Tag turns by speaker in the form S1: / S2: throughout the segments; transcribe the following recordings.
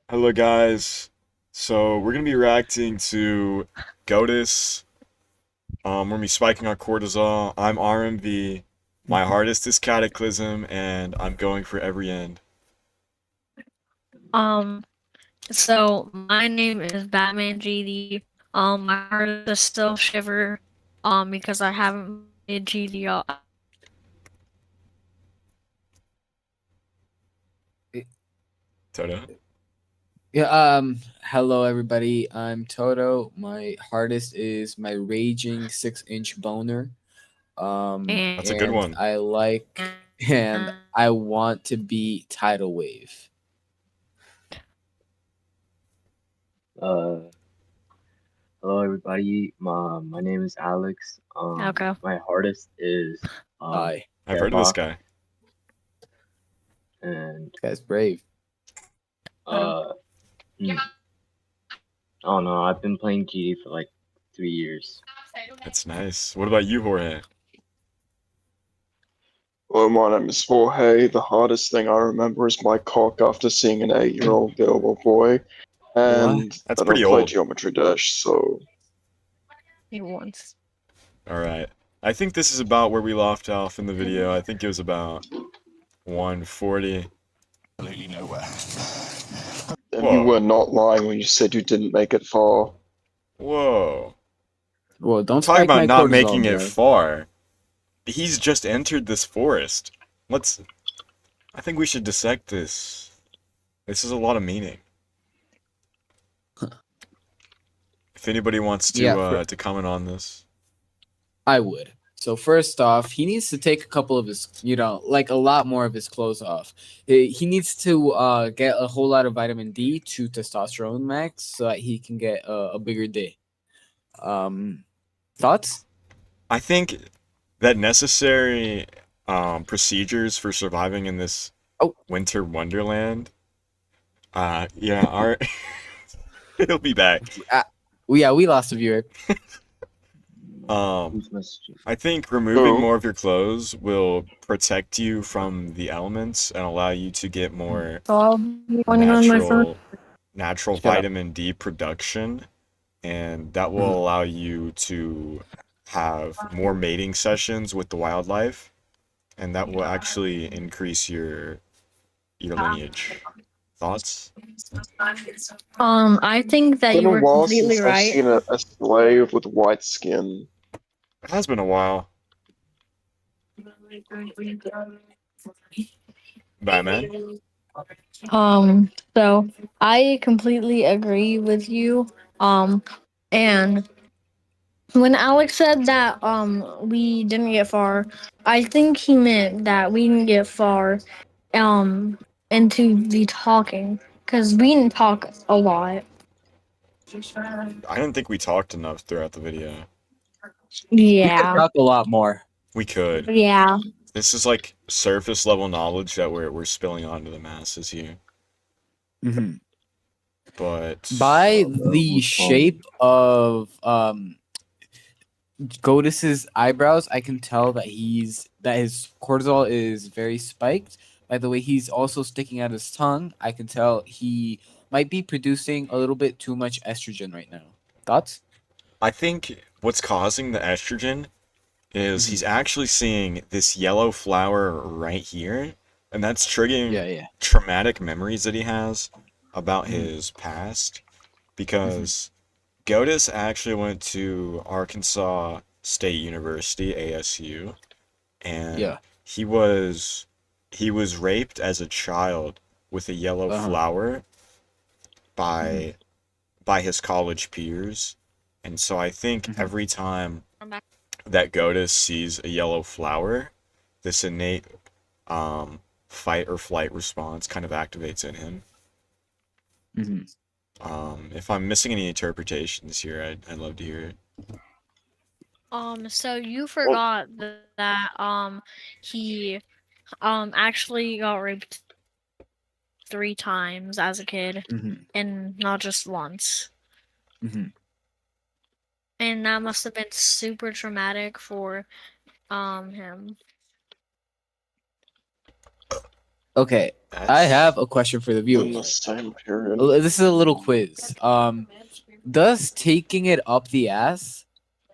S1: Hello guys. So we're gonna be reacting to Goatis. We're gonna be spiking our cortisol. I'm RMV. My hardest is Cataclysm, and I'm going for every end.
S2: Um, so my name is Batman GD. My heart is still shiver, because I haven't played GD all.
S1: Toto.
S3: Yeah, hello everybody. I'm Toto. My hardest is my raging 6-inch boner.
S1: That's a good
S3: And
S1: one.
S3: I like and I want to be tidal wave.
S4: Uh, Hello everybody. My name is Alex.
S2: Okay.
S4: My hardest is
S3: I
S1: I've heard of this
S4: deadlock,
S1: guy.
S4: and
S3: That's brave.
S4: uh, I don't know. I've been playing GD for like 3 years.
S1: That's nice. What about you, Jorge?
S5: Hello, my name is Jorge. The hardest thing I remember is my cock after seeing an 8-year-old girl or boy,
S3: What?
S5: and
S1: That's
S5: I don't
S1: pretty
S5: play
S1: old.
S5: Geometry Dash, so
S2: He once.
S1: All right. I think this is about where we left off in the video. I think it was about 140.
S6: Absolutely nowhere.
S5: and you were
S1: Whoa.
S5: not lying when you said you didn't make it far.
S1: Whoa.
S3: Well, don't
S1: Talk
S3: spike
S1: about
S3: my
S1: not
S3: cortisol,
S1: making it
S3: bro.
S1: far. He's just entered this forest. Let's. I think we should dissect this. This is a lot of meaning. If anybody wants
S3: Yeah,
S1: to comment on this.
S3: I would. So first off, he needs to take a couple of his, like a lot more of his clothes off. He needs to get a whole lot of vitamin D to testosterone max so that he can get a bigger D. Thoughts?
S1: I think that necessary procedures for surviving in this
S3: Oh,
S1: winter wonderland. Yeah, our he'll be back.
S3: yeah, we lost a viewer.
S4: Who's messaging?
S1: I think removing more of your clothes will protect you from the elements and allow you to get more
S2: So I'll be joining on my phone.
S1: natural
S3: Shut up.
S1: vitamin D production, and that will
S3: Mhm.
S1: allow you to have more mating sessions with the wildlife, and that will actually increase your lineage. Thoughts?
S2: I think
S5: It's
S2: that
S5: been
S2: you
S5: a
S2: were
S5: while
S2: completely
S5: since I've
S2: right.
S5: seen a slave with white skin.
S1: It has been a while. Batman?
S2: So I completely agree with you. And when Alex said that we didn't get far, I think he meant that we didn't get far um into the talking because we didn't talk a lot.
S1: I didn't think we talked enough throughout the video.
S3: We could
S2: Yeah.
S3: talk a lot more.
S1: We could.
S2: Yeah.
S1: This is like surface level knowledge that we're spilling onto the masses here.
S3: Mhm.
S1: But
S3: By the
S4: Who's calling?
S3: shape of Goatis's eyebrows, I can tell that his cortisol is very spiked. By the way, he's also sticking out his tongue. I can tell he might be producing a little bit too much estrogen right now. Thoughts?
S1: I think what's causing the estrogen is
S3: Mhm.
S1: he's actually seeing this yellow flower right here, and that's triggering
S3: Yeah, yeah.
S1: traumatic memories that he has about
S3: Mhm.
S1: his past.
S3: Mhm.
S1: Because Goatis actually went to Arkansas State University, ASU, and
S3: Yeah.
S1: he was raped as a child with a yellow
S3: Uh-huh.
S1: flower
S3: Mhm.
S1: by his college peers. And so I think
S3: Mhm.
S1: every time that Goatis sees a yellow flower, this innate fight or flight response kind of activates in him.
S3: Mhm.
S1: If I'm missing any interpretations here, I'd love to hear it.
S2: So you
S5: Well,
S2: forgot that he actually got raped 3 times as a kid,
S3: Mhm.
S2: and not just once.
S3: Mhm.
S2: And that must have been super traumatic for him.
S3: Okay, I
S1: That's
S3: have a question for the
S5: In
S3: viewers.
S5: the same period.
S3: This is a little quiz. Does taking it up the ass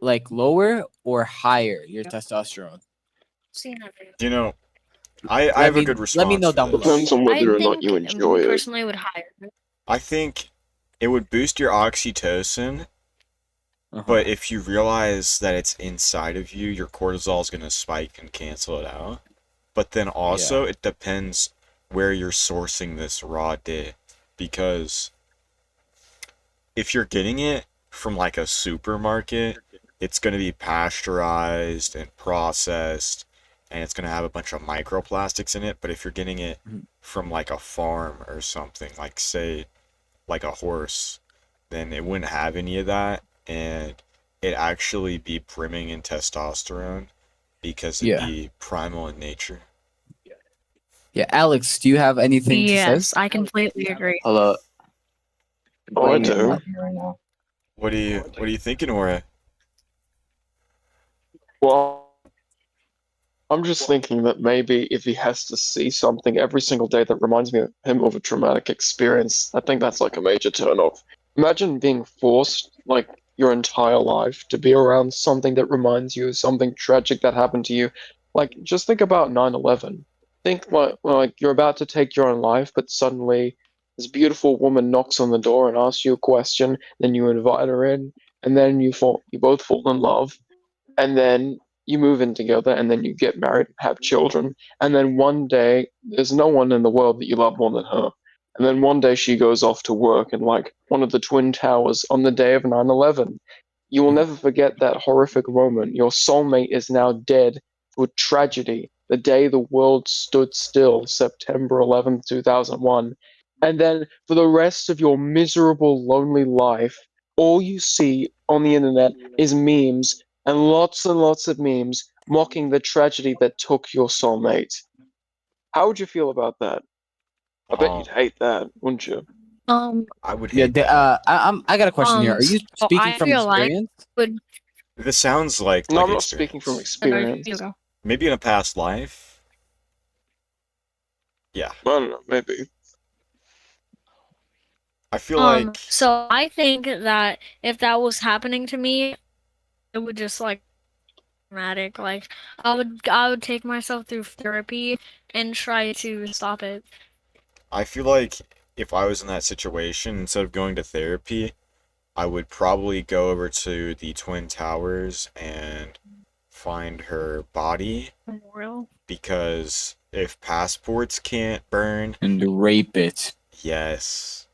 S3: like lower or higher your testosterone?
S1: you know, I have a good
S3: Let me
S1: response
S3: know
S1: for
S3: down below.
S5: Depends
S1: this.
S5: on
S2: I
S5: whether or not
S2: think
S5: you enjoy it.
S2: personally would hire.
S1: I think it would boost your oxytocin,
S3: Uh-huh.
S1: but if you realize that it's inside of you, your cortisol is gonna spike and cancel it out. But then also, it depends where you're sourcing this raw dip, because if you're getting it from like a supermarket, it's going to be pasteurized and processed, and it's going to have a bunch of microplastics in it. But if you're getting it
S3: Mhm.
S1: from like a farm or something, like say like a horse, then it wouldn't have any of that, and it'd actually be brimming in testosterone because it'd
S3: Yeah.
S1: be primal in nature.
S3: Yeah, Alex, do you have anything to say?
S2: Yes, I completely agree.
S4: Hello. I'm
S5: Oh, I
S4: playing it
S5: do.
S4: right here right now.
S1: What are you thinking, Ora?
S5: Well, I'm just thinking that maybe if he has to see something every single day that reminds him of a traumatic experience, I think that's like a major turnoff. Imagine being forced, like your entire life, to be around something that reminds you of something tragic that happened to you. Like, just think about 9/11. Think like you're about to take your own life, but suddenly this beautiful woman knocks on the door and asks you a question, then you invite her in, and then you both fall in love, and then you move in together, and then you get married and have children, and then one day there's no one in the world that you love more than her, and then one day she goes off to work in like one of the twin towers on the day of 9/11. You will never forget that horrific moment. Your soulmate is now dead to a tragedy, the day the world stood still, September 11th, 2001. And then for the rest of your miserable lonely life, all you see on the internet is memes and lots of memes mocking the tragedy that took your soulmate. How would you feel about that? I bet you'd
S1: Um,
S5: hate that, wouldn't you?
S2: Um,
S1: I would
S3: Yeah,
S1: hate that.
S3: I got a question here. Are you
S2: so
S3: speaking
S2: I
S3: from
S2: feel like
S3: experience?
S2: would
S1: This sounds like
S5: No, I'm not speaking from
S1: experience.
S5: experience.
S2: you go.
S1: Maybe in a past life. Yeah.
S5: I don't know, maybe.
S1: I feel like
S2: So I think that if that was happening to me, it would just like dramatic. Like I would take myself through therapy and try to stop it.
S1: if I was in that situation, instead of going to therapy, I would probably go over to the Twin Towers and find her body,
S2: Memorial.
S1: because if passports can't burn,
S3: And rape it.
S1: yes.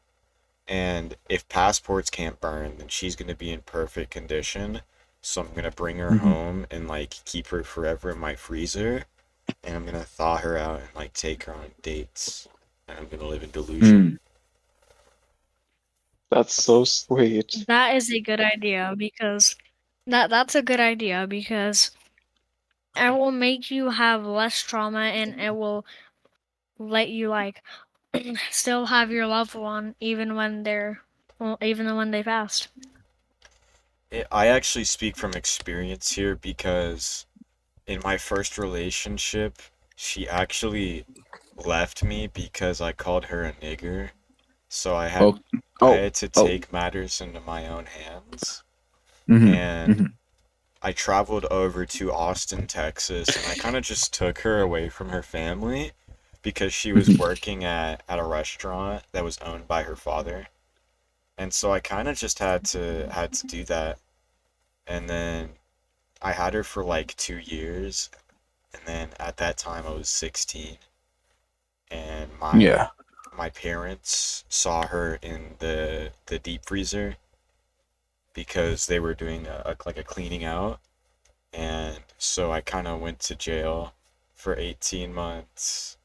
S1: And if passports can't burn, then she's going to be in perfect condition. So I'm going to bring her
S3: Mhm.
S1: home and like keep her forever in my freezer. And I'm going to thaw her out and like take her on dates. And I'm going to live in delusion.
S5: That's so sweet.
S2: That is a good idea because that's a good idea because it will make you have less trauma and it will let you like still have your loved one even when even when they passed.
S1: I actually speak from experience here because in my first relationship, she actually left me because I called her a nigger. So
S3: Oh,
S1: I
S3: oh,
S1: had to
S3: oh.
S1: take matters into my own hands.
S3: Mhm,
S1: And
S3: mhm.
S1: I traveled over to Austin, Texas, and I kind of just took her away from her family because she was
S3: Mhm.
S1: working at a restaurant that was owned by her father. And so I kind of just had to do that. And then I had her for like 2 years, and then at that time I was 16, and my
S3: Yeah.
S1: my parents saw her in the deep freezer because they were doing like a cleaning out. And so I kind of went to jail for 18 months.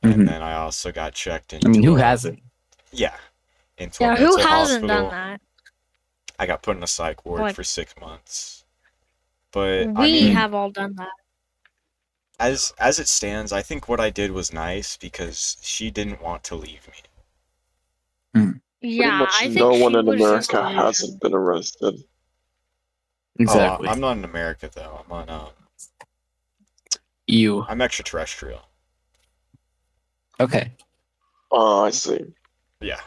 S1: And
S3: Mhm.
S1: then I also got checked
S3: I mean,
S1: into
S3: who
S1: a,
S3: hasn't?
S1: yeah, into a
S2: Yeah, who
S1: mental
S2: hasn't done
S1: hospital.
S2: that?
S1: I got put in a psych ward
S2: Like
S1: for 6 months. But I
S2: we
S1: mean,
S3: Mm.
S2: have all done that.
S1: as it stands, I think what I did was nice because she didn't want to leave me.
S3: Mm.
S5: Pretty
S2: Yeah,
S5: much
S2: I think
S5: no one
S2: she
S5: in
S2: was just
S5: America
S2: delusional.
S5: hasn't been arrested.
S1: Oh,
S3: Exactly.
S1: I'm not in America though.
S3: You.
S1: I'm extraterrestrial.
S3: Okay.
S5: Oh, I see.
S1: Yeah.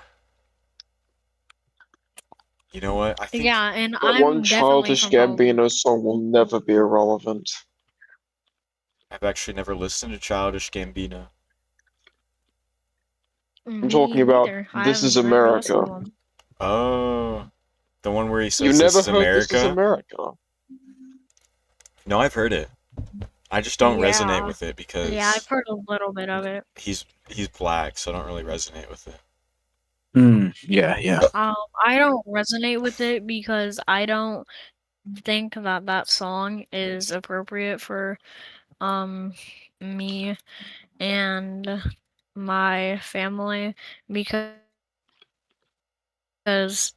S1: You know what? I think
S2: Yeah, and
S5: That one
S2: I'm definitely
S5: childish
S2: from Gold.
S5: Gambino song will never be irrelevant.
S1: I've actually never listened to Childish Gambino.
S5: I'm
S2: Me
S5: talking about
S2: neither. I
S5: This
S2: have
S5: Is
S2: never listened
S5: America.
S2: to them.
S1: Oh, the one where he
S5: You
S1: says this
S5: never
S1: is
S5: heard This Is
S1: America?
S5: America?
S1: No, I've heard it. I just don't resonate
S2: Yeah.
S1: with it
S2: Yeah, I've
S1: because
S2: heard a little bit of it.
S1: he's black, so I don't really resonate with it.
S3: Yeah.
S2: I don't resonate with it because I don't think that that song is appropriate for me and my family because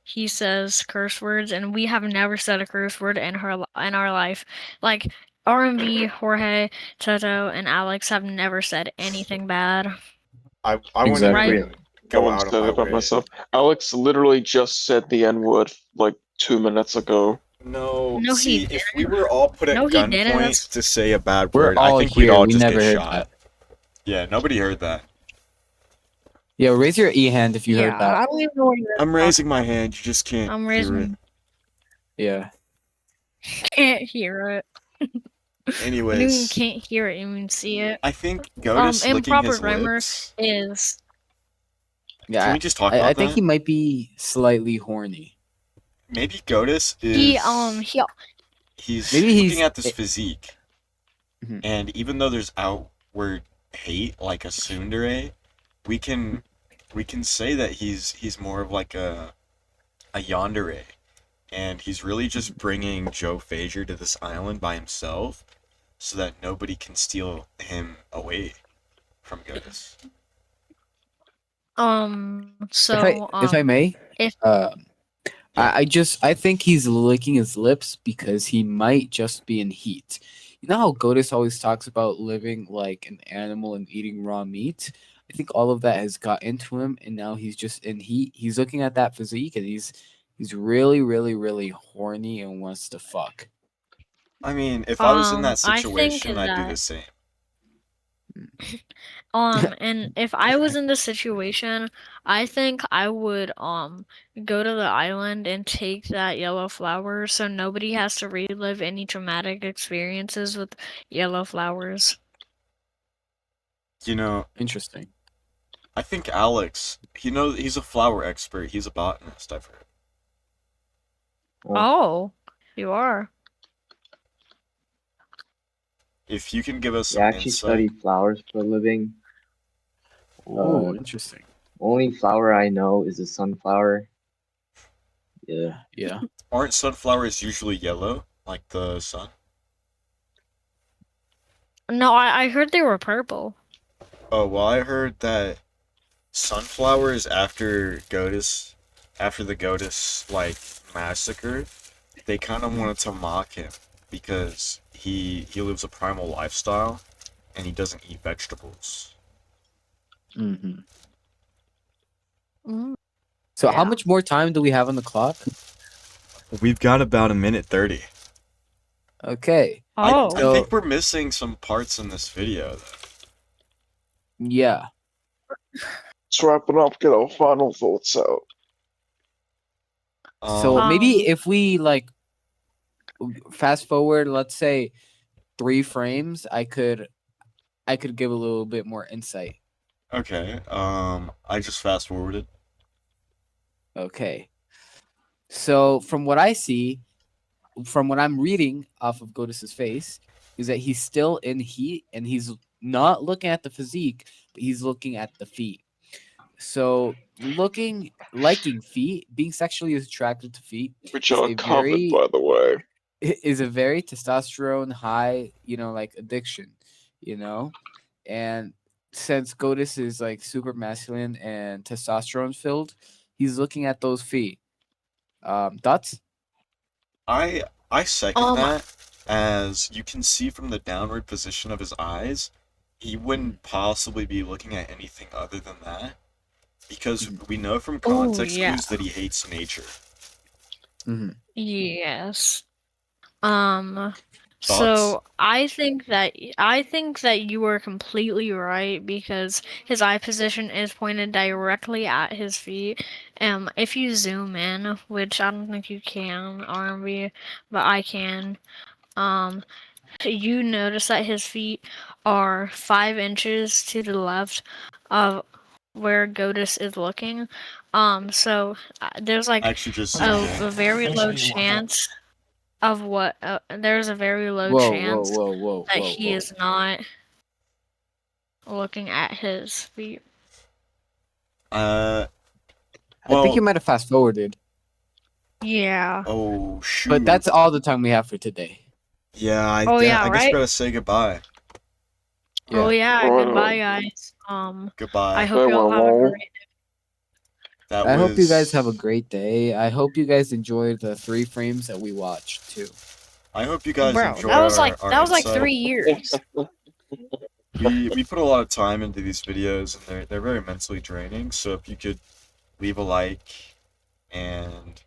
S2: he says curse words and we have never said a curse word in our life. Like R&B, Jorge, Toto, and Alex have never said anything bad.
S1: I wouldn't
S3: Exactly.
S2: Right?
S1: even
S5: I
S1: go
S5: wouldn't
S1: out of
S5: say that
S1: my
S5: about
S1: way.
S5: myself. Alex literally just said the N-word like 2 minutes ago.
S1: No,
S2: No, he
S1: see,
S2: didn't.
S1: if we were all put at
S2: No, he didn't.
S1: gunpoint to say a bad
S3: We're
S1: word, I
S3: all
S1: think we'd
S3: here.
S1: all
S3: We
S1: just
S3: never
S1: get
S3: heard
S1: shot.
S3: that.
S1: Yeah, nobody heard that.
S3: Yeah, raise your E hand if you
S2: Yeah,
S3: heard that.
S2: I don't even know what you're
S1: I'm
S2: talking
S1: raising my
S2: about.
S1: hand, you just can't
S2: I'm
S1: hear it.
S2: raising.
S3: Yeah.
S2: Can't hear it. When you mean
S1: Anyways,
S2: can't hear it, you mean see it.
S1: I think Goatis licking
S2: Improper
S1: his
S2: grammar
S1: lips.
S2: is
S1: Can
S3: Yeah.
S1: we just talk
S3: I
S1: about
S3: think
S1: that?
S3: he might be slightly horny.
S1: Maybe Goatis
S2: he
S1: is
S2: he
S1: he's
S3: Maybe
S1: looking
S3: he's
S1: at this physique,
S3: Mhm.
S1: and even though there's outward hate like a tsundere, we can we can say that he's more of like a yandere, and he's really just bringing Joe Fazer to this island by himself, so that nobody can steal him away from Goatis.
S3: If I may,
S2: if
S3: um
S1: Yeah,
S3: I think he's licking his lips because he might just be in heat. You know how Goatis always talks about living like an animal and eating raw meat? I think all of that has got into him and now he's just in heat. He's looking at that physique and he's really horny and wants to fuck.
S1: I mean, if I was in that
S2: I think
S1: situation, I'd do the
S2: that
S1: same.
S2: and if I was in this situation, I think I would go to the island and take that yellow flower so nobody has to relive any traumatic experiences with yellow flowers.
S1: You know,
S3: Interesting.
S1: I think Alex, he's a flower expert. He's a botanist, I've heard.
S2: Oh, you are.
S1: If you can give us
S4: Yeah,
S1: some
S4: I actually
S1: insight.
S4: study flowers for a living.
S3: Oh, interesting.
S4: Only flower I know is a sunflower. Yeah.
S3: Yeah.
S1: Aren't sunflowers usually yellow, like the sun?
S2: No, I heard they were purple.
S1: Oh, well, I heard that sunflowers after the Goatis, like, massacre, they kind of wanted to mock him because he lives a primal lifestyle and he doesn't eat vegetables.
S3: hmm
S2: Mm,
S3: So how
S2: yeah.
S3: much more time do we have on the clock?
S1: We've got about a minute 30.
S3: Okay.
S2: Oh.
S1: I think we're missing some parts in this video, though.
S3: Yeah.
S5: Let's wrap it up, get our final thoughts out.
S3: So
S2: Um,
S3: maybe if we like fast forward, let's say 3 frames, I could give a little bit more insight.
S1: Okay, I just fast forwarded.
S3: Okay. So from what I see, from what I'm reading off of Goatis's face, is that he's still in heat and he's not looking at the physique, but he's looking at the feet. So liking feet, being sexually attracted to feet
S5: Which
S3: is
S5: are
S3: a
S5: covered,
S3: very
S5: by the way.
S3: testosterone high, like addiction, you know? And since Goatis is like super masculine and testosterone filled, he's looking at those feet. Thoughts?
S1: I second
S2: um,
S1: that, as you can see from the downward position of his eyes, he wouldn't possibly be looking at anything other than that, because we know from
S2: oh
S1: context
S2: yeah,
S1: clues that he hates nature.
S3: Mm-hmm.
S2: yes. Um,
S1: Thoughts?
S2: So I think that you are completely right because his eye position is pointed directly at his feet. If you zoom in, which I don't think you can, R&B, but I can, um, you notice that his feet are 5 inches to the left of where Goatis is looking. So there's
S1: I
S2: like
S1: actually just
S2: a,
S1: zoomed in.
S2: a very low chance of what there's a very low
S3: Whoa, whoa,
S2: chance
S3: whoa, whoa,
S2: that
S3: whoa,
S2: he
S3: whoa.
S2: is not looking at his feet.
S1: Uh,
S3: I think you
S1: well,
S3: might have fast forwarded,
S2: Yeah.
S1: oh
S3: but
S1: shoot.
S3: that's all the time we have for today.
S1: Yeah,
S2: Oh yeah,
S1: I guess we
S2: right?
S1: gotta say goodbye.
S2: Oh
S3: Yeah.
S2: yeah,
S5: Right.
S2: goodbye guys. I
S1: Goodbye.
S2: hope you all have a
S5: Farewell.
S2: great
S1: That
S3: I hope you guys have a
S1: was.
S3: great day. I hope you guys enjoyed the 3 frames that we watched too.
S1: I hope you guys
S2: Bro,
S1: enjoy our
S2: that was like
S1: insight.
S2: 3 years.
S1: We put a lot of time into these videos, and they're very mentally draining. So if you could leave a like and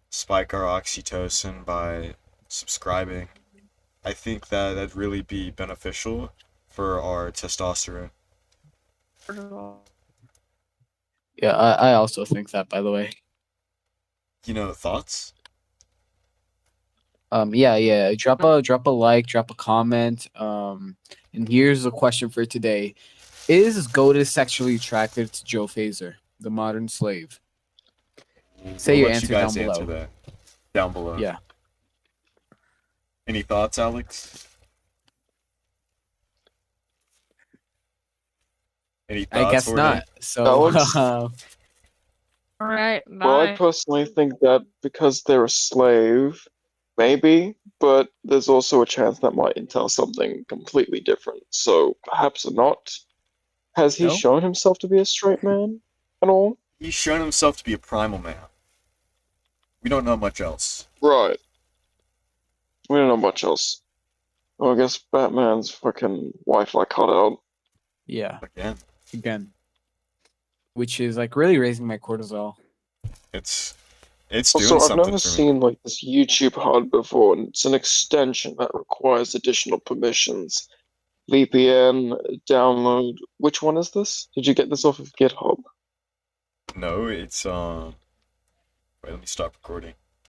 S1: spike our oxytocin by subscribing, I think that that'd really be beneficial for our testosterone.
S3: Yeah, I also think that, by the way.
S1: Thoughts?
S3: Yeah. Drop a like, drop a comment. And here's the question for today: is Goatis sexually attracted to Joe Fazer, the modern slave? Say
S1: We'll
S3: your
S1: let you
S3: answer down
S1: guys answer
S3: below.
S1: that down below.
S3: Yeah,
S1: Any thoughts, Alex? Any
S3: I
S1: thoughts,
S3: guess
S1: Jorge?
S3: not. So,
S5: Alex?
S2: Alright,
S5: Well, I
S2: bye.
S5: personally think that because they're a slave, maybe, but there's also a chance that might entail something completely different. So perhaps not. Has he
S3: no.
S5: shown himself to be a straight man at all?
S1: He's shown himself to be a primal man. We don't know much else.
S5: Right. We don't know much else. Well, I guess Batman's fucking Wi-Fi cut out.
S3: Yeah,
S1: Again,
S3: again, which is like really raising my cortisol.
S1: it's it's doing
S5: Also, I've
S1: something
S5: never
S1: for me.
S5: seen like this YouTube HUD before, and it's an extension that requires additional permissions. VPN, download. Which one is this? Did you get this off of GitHub?
S1: No, it's Wait, let me stop recording.